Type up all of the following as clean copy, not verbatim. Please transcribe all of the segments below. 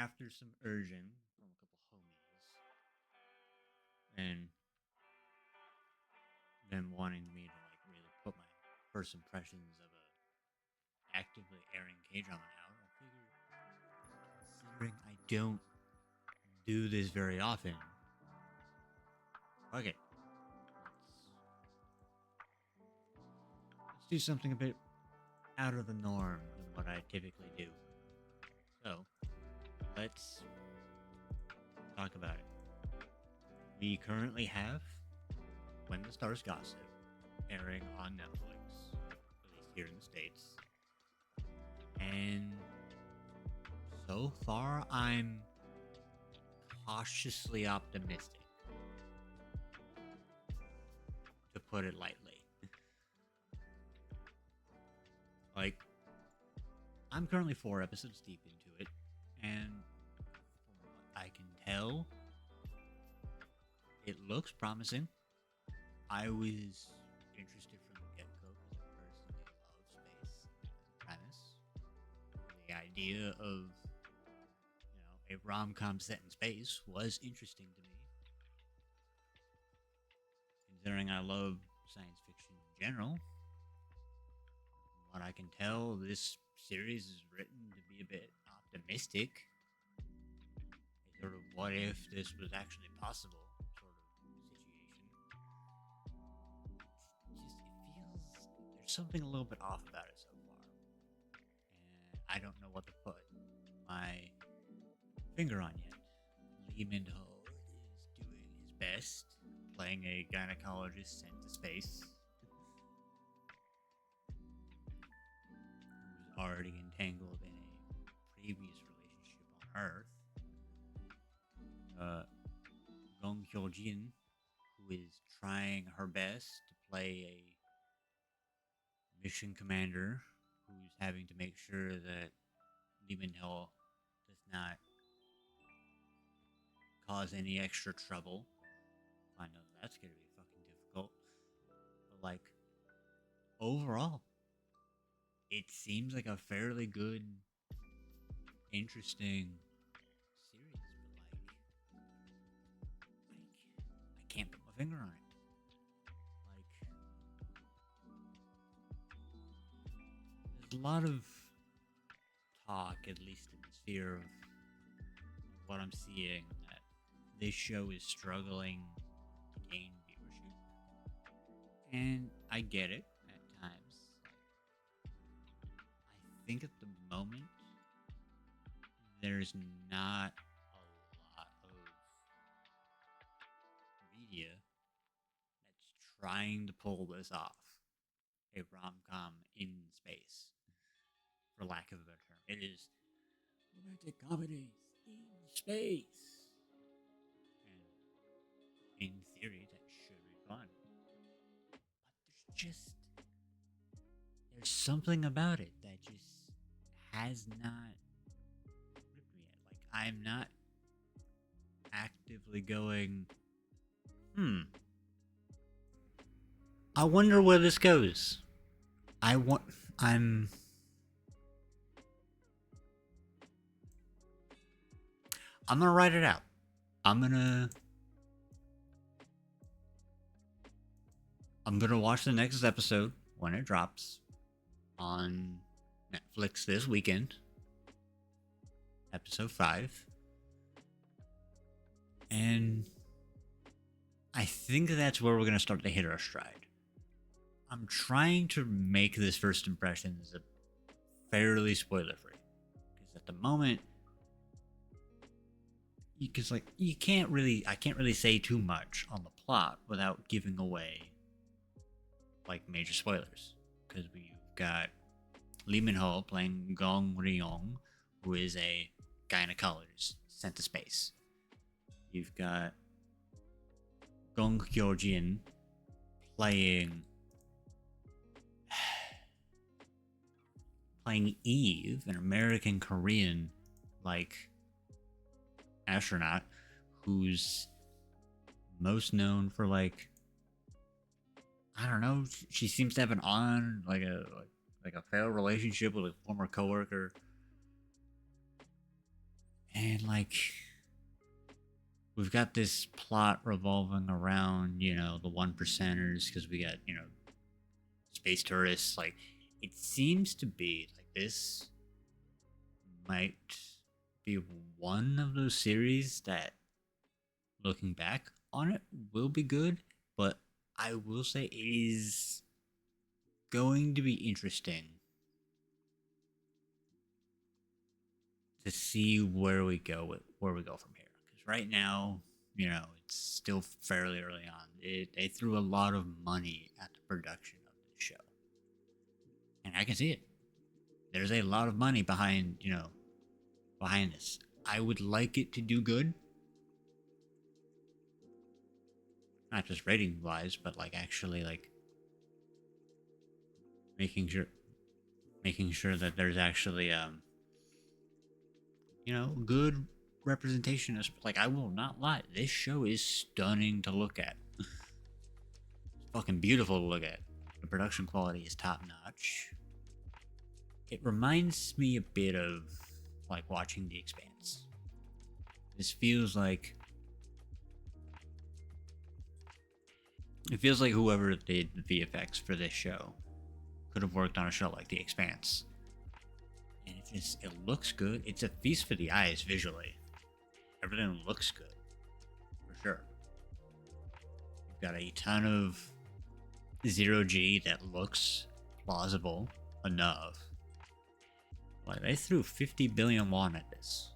after some urging from a couple homies and them wanting me to like really put my first impressions of a actively airing K drama out, I figured, considering I don't do this very often, okay, let's do something a bit out of the norm than what I typically do. So let's talk about it. We currently have When the Stars Gossip airing on Netflix, at least here in the States. And so far, I'm cautiously optimistic, to put it lightly. Like, I'm currently 4 episodes deep into it, and from what I can tell, it looks promising. I was interested from the get go because I personally love space premise. The idea of a rom com set in space was interesting to me, considering I love science fiction in general. From what I can tell, this series is written to be a bit optimistic. A sort of what if this was actually possible sort of situation. It feels there's something a little bit off about it so far. And I don't know what to put my finger on yet. Lee Min-ho is doing his best, playing a gynecologist sent to space, who's already entangled in a previous relationship on Earth. Gong Hyo-jin, who is trying her best to play a mission commander who's having to make sure that Lee Min-ho does not cause any extra trouble. I know that's gonna be fucking difficult. But like overall, it seems like a fairly good, interesting series. But I can't put my finger on it. Like there's a lot of talk, at least in the sphere of what I'm seeing, that this show is struggling to gain viewership. And I get it at times. I think at the moment, there's not a lot of media that's trying to pull this off. A rom com in space, for lack of a better term. It is romantic comedies in space. And in theory, that should be fun. But there's something about it that just has not gripped me yet. Like, I'm not actively going, I wonder where this goes. I want. I'm. I'm gonna write it out. I'm gonna. I'm gonna watch the next episode when it drops on Netflix this weekend. Episode 5. And I think that's where we're gonna start to hit our stride. I'm trying to make this first impressions fairly spoiler free. Because at the moment, I can't really say too much on the plot without giving away like major spoilers. Because we've got Lee Min-ho playing Gong Ryong, who is a gynecologist sent to space. You've got Gong Hyo-jin playing Eve, an American Korean like astronaut who's most known for like, I don't know, she seems to have a failed relationship with a former coworker. And like, we've got this plot revolving around, the one percenters, because we got, space tourists. Like, it seems to be like this might be one of those series that, looking back on it, will be good, but I will say it is going to be interesting to see where we go from here. Because right now, it's still fairly early on. They threw a lot of money at the production of this show, and I can see it. There's a lot of money behind this. I would like it to do good, not just rating wise, but like actually like making sure that there's actually good representation. Like, I will not lie, this show is stunning to look at. It's fucking beautiful to look at. The production quality is top notch. It reminds me a bit of like watching The Expanse. This feels like whoever did the VFX for this show could have worked on a show like The Expanse. And it looks good. It's a feast for the eyes visually. Everything looks good, for sure. You've got a ton of zero-G that looks plausible enough. Like, they threw 50 billion won at this.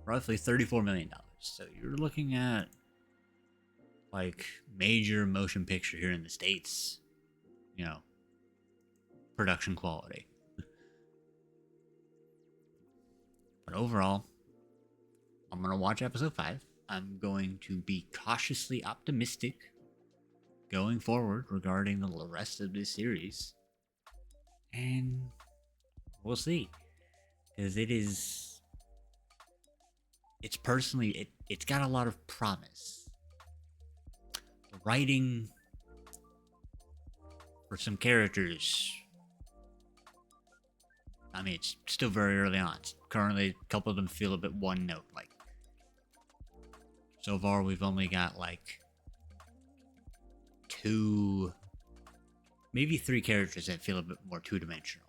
Roughly $34 million. So you're looking at like major motion picture here in the States, production quality. But overall, I'm going to watch episode 5. I'm going to be cautiously optimistic going forward regarding the rest of this series. And we'll see. Because it's got a lot of promise. The writing for some characters, I mean, it's still very early on. Currently, a couple of them feel a bit one note. Like, so far, we've only got like 2, maybe 3 characters that feel a bit more two-dimensional.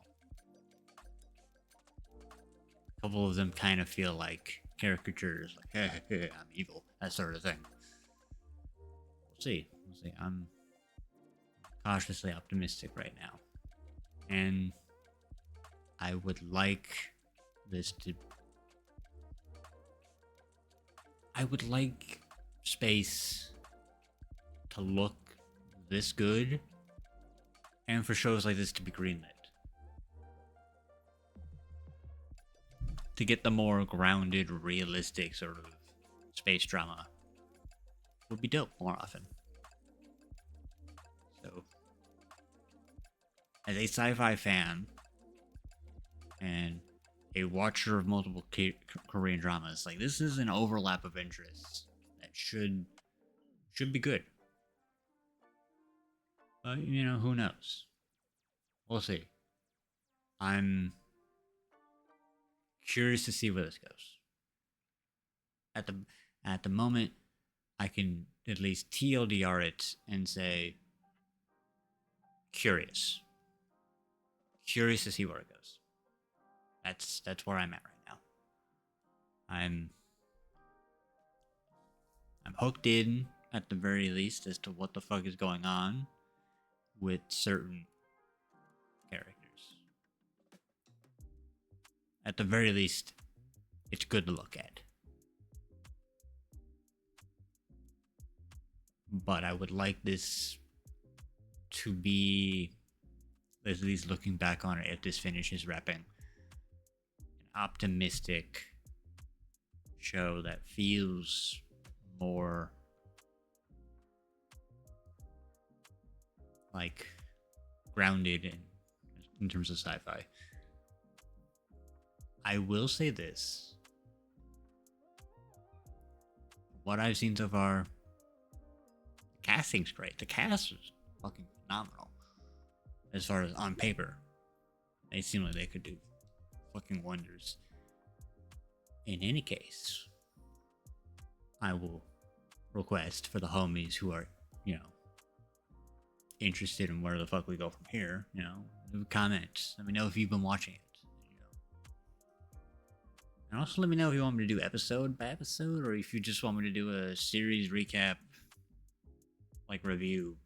A couple of them kind of feel like caricatures, like, hey, I'm evil, that sort of thing. We'll see. I'm cautiously optimistic right now. And I would like space to look this good, and for shows like this to be greenlit. To get the more grounded, realistic sort of space drama would be dope more often. So, as a sci-fi fan and a watcher of multiple Korean dramas, like, this is an overlap of interests that should be good. But who knows? We'll see. I'm curious to see where this goes. At the moment, I can at least TLDR it and say curious to see where it goes. That's where I'm at right now. I'm hooked in at the very least as to what the fuck is going on with certain characters. At the very least, it's good to look at. But I would like this to be, at least looking back on it, if this finishes repping, an optimistic show that feels more like grounded in terms of sci-fi. I will say this. What I've seen so far, the casting's great. The cast is fucking phenomenal. As far as on paper, they seem like they could do fucking wonders. in any case, I will request for the homies who are, interested in where the fuck we go from here, leave comments. Let me know if you've been watching it. And also let me know if you want me to do episode by episode, or if you just want me to do a series recap, like review,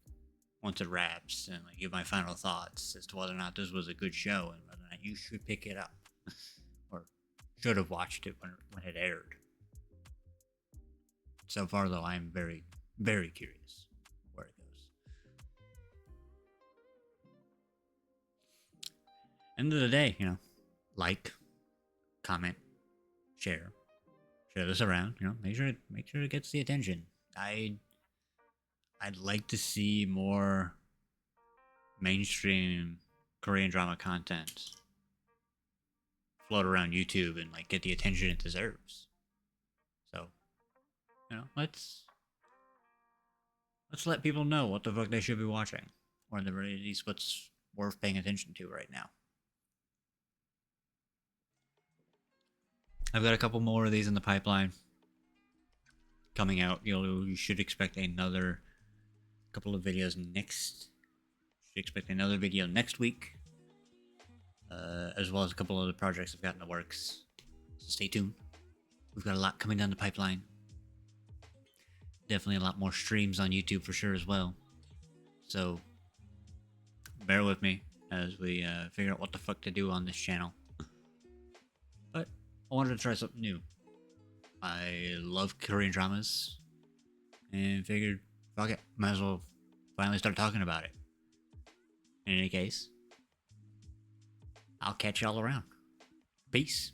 once it wraps, and like give my final thoughts as to whether or not this was a good show and whether or not you should pick it up or should have watched it when it aired. So far, though, I'm very, very curious where it goes. End of the day, like, comment, share this around. Make sure it gets the attention. I'd like to see more mainstream Korean drama content float around YouTube and like get the attention it deserves. So, let's let people know what the fuck they should be watching, or at the very least what's worth paying attention to right now. I've got a couple more of these in the pipeline coming out. You should expect another couple of videos next. Should expect another video next week, as well as a couple other projects I've got in the works. So stay tuned. We've got a lot coming down the pipeline. Definitely a lot more streams on YouTube for sure as well. So bear with me as we figure out what the fuck to do on this channel. But I wanted to try something new. I love Korean dramas and figured, fuck it, might as well finally start talking about it. In any case, I'll catch y'all around. Peace.